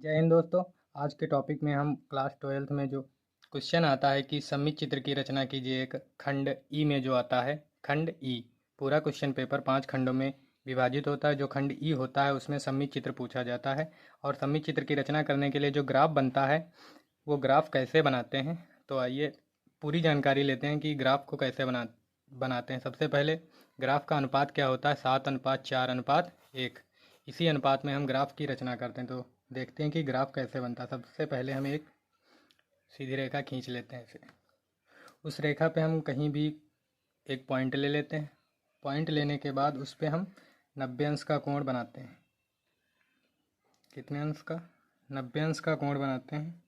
जय हिंद दोस्तों। आज के टॉपिक में हम क्लास 12th में जो क्वेश्चन आता है कि सममित चित्र की रचना कीजिए। एक खंड ई में जो आता है खंड ई, पूरा क्वेश्चन पेपर 5 खंडों में विभाजित होता है। जो खंड ई होता है उसमें सममित चित्र पूछा जाता है और सममित चित्र की रचना करने के लिए जो ग्राफ बनता है वो ग्राफ कैसे बनाते हैं। तो आइए पूरी जानकारी लेते हैं कि ग्राफ को कैसे बनाते हैं। सबसे पहले ग्राफ का अनुपात क्या होता है, 7:4:1। इसी अनुपात में हम ग्राफ की रचना करते हैं। तो देखते हैं कि ग्राफ कैसे बनता है। सबसे पहले हम एक सीधी रेखा खींच लेते हैं। इसे उस रेखा पे हम कहीं भी एक पॉइंट ले लेते हैं। पॉइंट लेने के बाद उस पे हम 90 अंश का कोण बनाते हैं। कितने अंश का? 90 अंश का कोण बनाते हैं।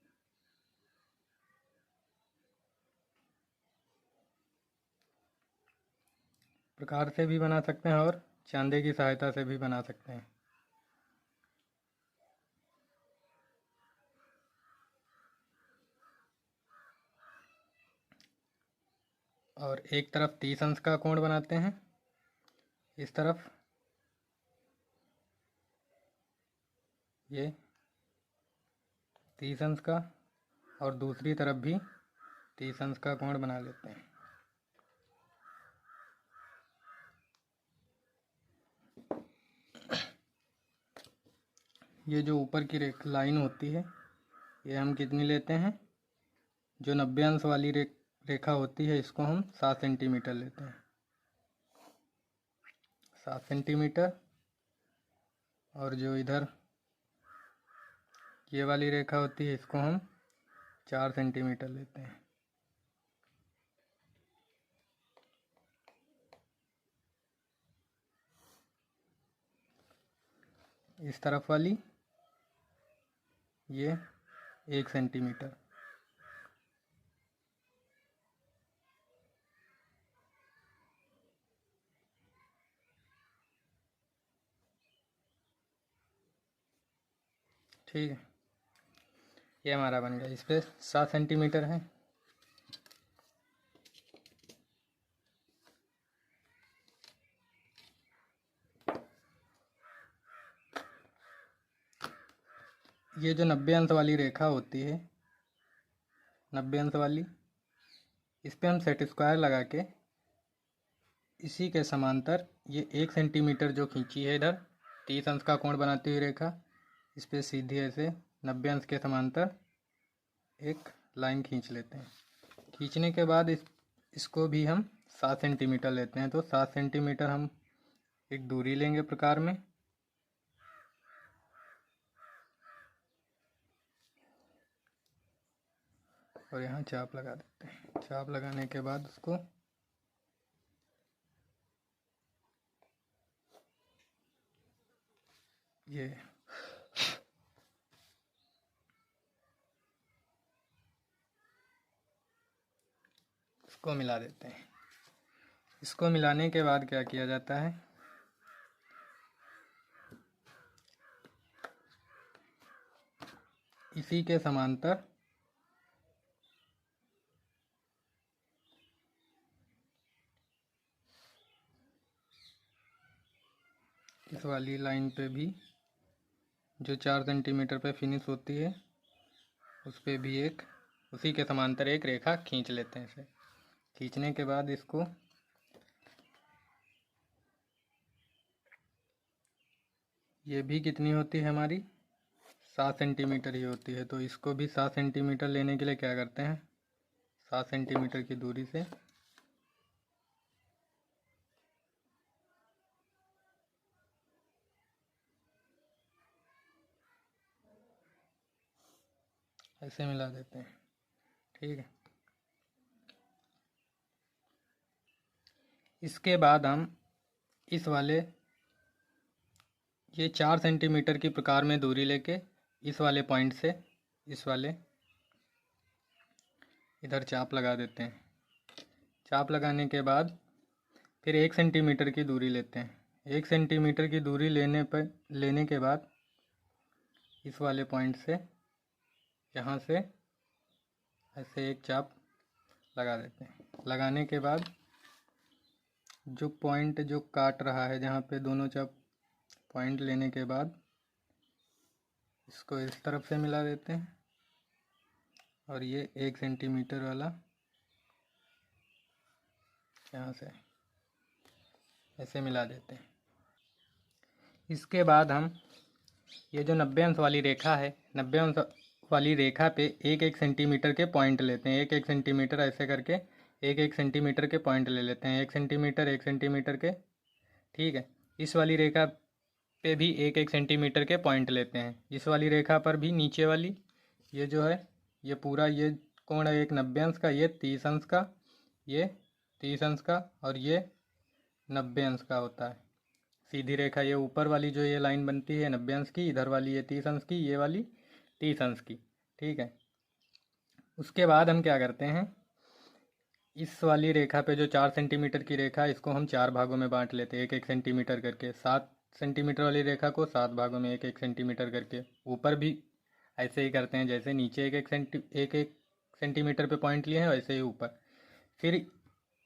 प्रकार से भी बना सकते हैं और चांदे की सहायता से भी बना सकते हैं। और एक तरफ 30 अंश का कोण बनाते हैं, इस तरफ ये 30 अंश का, और दूसरी तरफ भी 30 अंश का कोण बना लेते हैं। ये जो ऊपर की लाइन होती है ये हम कितनी लेते हैं? जो 90 अंश वाली रेखा होती है इसको हम 7 सेंटीमीटर लेते हैं। 7 सेंटीमीटर। और जो इधर ये वाली रेखा होती है इसको हम 4 सेंटीमीटर लेते हैं। इस तरफ वाली ये 1 सेंटीमीटर। ठीक है, ये हमारा बन गया। इस पे 7 सेंटीमीटर है। ये जो 90 अंश वाली रेखा होती है, 90 अंश वाली, इस पे हम सेट स्क्वायर लगा के इसी के समांतर ये 1 सेंटीमीटर जो खींची है इधर 30 अंश का कोण बनाती हुई रेखा, इस पे सीधी ऐसे 90 अंश के समांतर एक लाइन खींच लेते हैं। खींचने के बाद इसको भी हम 7 सेंटीमीटर लेते हैं। तो 7 सेंटीमीटर हम एक दूरी लेंगे प्रकार में, और यहाँ चाप लगा देते हैं। चाप लगाने के बाद उसको ये इसको मिला देते हैं। इसको मिलाने के बाद क्या किया जाता है, इसी के समांतर इस वाली लाइन पे भी जो 4 सेंटीमीटर पे फिनिश होती है उस पे भी एक उसी के समांतर एक रेखा खींच लेते हैं। इसे खींचने के बाद इसको ये भी कितनी होती है हमारी? 7 सेंटीमीटर ही होती है। तो इसको भी 7 सेंटीमीटर लेने के लिए क्या करते हैं, 7 सेंटीमीटर की दूरी से ऐसे मिला देते हैं। ठीक है, इसके बाद हम इस वाले ये 4 सेंटीमीटर की प्रकार में दूरी लेके इस वाले पॉइंट से इस वाले इधर चाप लगा देते हैं। चाप लगाने के बाद फिर 1 सेंटीमीटर की दूरी लेते हैं। 1 सेंटीमीटर की दूरी लेने के बाद इस वाले पॉइंट से यहाँ से ऐसे एक चाप लगा देते हैं। लगाने के बाद जो पॉइंट जो काट रहा है, जहाँ पे दोनों चाप पॉइंट लेने के बाद इसको इस तरफ से मिला देते हैं और ये 1 सेंटीमीटर वाला यहाँ से ऐसे मिला देते हैं। इसके बाद हम ये जो 90 अंश वाली रेखा है, 90 अंश वाली रेखा पे 1-1 सेंटीमीटर के पॉइंट लेते हैं। 1-1 सेंटीमीटर ऐसे करके 1-1 सेंटीमीटर के पॉइंट ले लेते हैं। 1 सेंटीमीटर 1 सेंटीमीटर के, ठीक है। इस वाली रेखा पे भी 1-1 सेंटीमीटर के पॉइंट लेते हैं। इस वाली रेखा पर भी नीचे वाली ये जो है, ये पूरा ये कोण है एक 90 अंश का, ये 30 अंश का, ये 30 अंश का और ये 90 अंश का होता है। सीधी रेखा ये ऊपर वाली जो ये लाइन बनती है 90 अंश की, इधर वाली ये 30 अंश की, ये वाली 30 अंश की, ठीक है। उसके बाद हम क्या करते हैं, इस वाली रेखा पे जो 4 सेंटीमीटर की रेखा है इसको हम 4 भागों में बांट लेते हैं, 1-1 सेंटीमीटर करके। 7 सेंटीमीटर वाली रेखा को 7 भागों में 1-1 सेंटीमीटर करके। ऊपर भी ऐसे ही करते हैं, जैसे नीचे 1-1 सेंटीमीटर पे पॉइंट लिए हैं वैसे ही ऊपर। फिर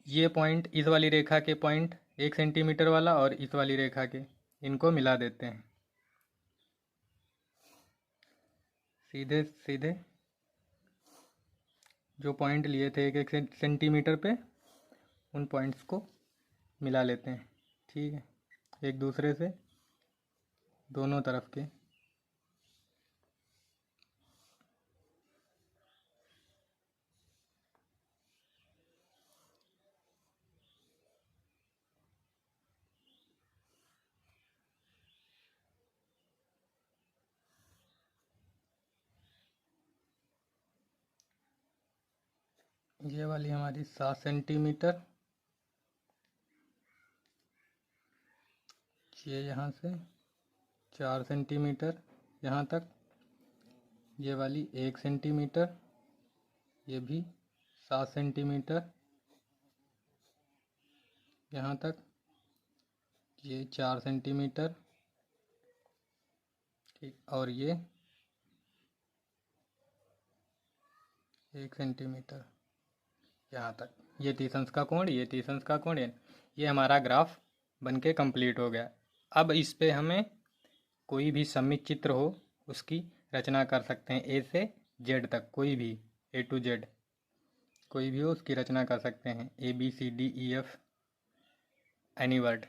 ये पॉइंट इस वाली रेखा के पॉइंट 1 सेंटीमीटर वाला और इस वाली रेखा के, इनको मिला देते हैं सीधे सीधे। जो पॉइंट लिए थे 1-1 सेंटीमीटर पे, उन पॉइंट्स को मिला लेते हैं, ठीक है, एक दूसरे से दोनों तरफ के। ये वाली हमारी 7 सेंटीमीटर, ये यहाँ से 4 सेंटीमीटर यहाँ तक, ये वाली 1 सेंटीमीटर, ये भी 7 सेंटीमीटर यहाँ तक, ये 4 सेंटीमीटर, ठीक, और ये 1 सेंटीमीटर यहाँ तक। ये 30 अंश का कोण, ये 30 अंश का कोण, ये हमारा ग्राफ बनके कंप्लीट हो गया। अब इस पे हमें कोई भी सममित चित्र हो उसकी रचना कर सकते हैं, ए से जेड तक, कोई भी ए टू जेड कोई भी हो उसकी रचना कर सकते हैं। ABCDEF any word.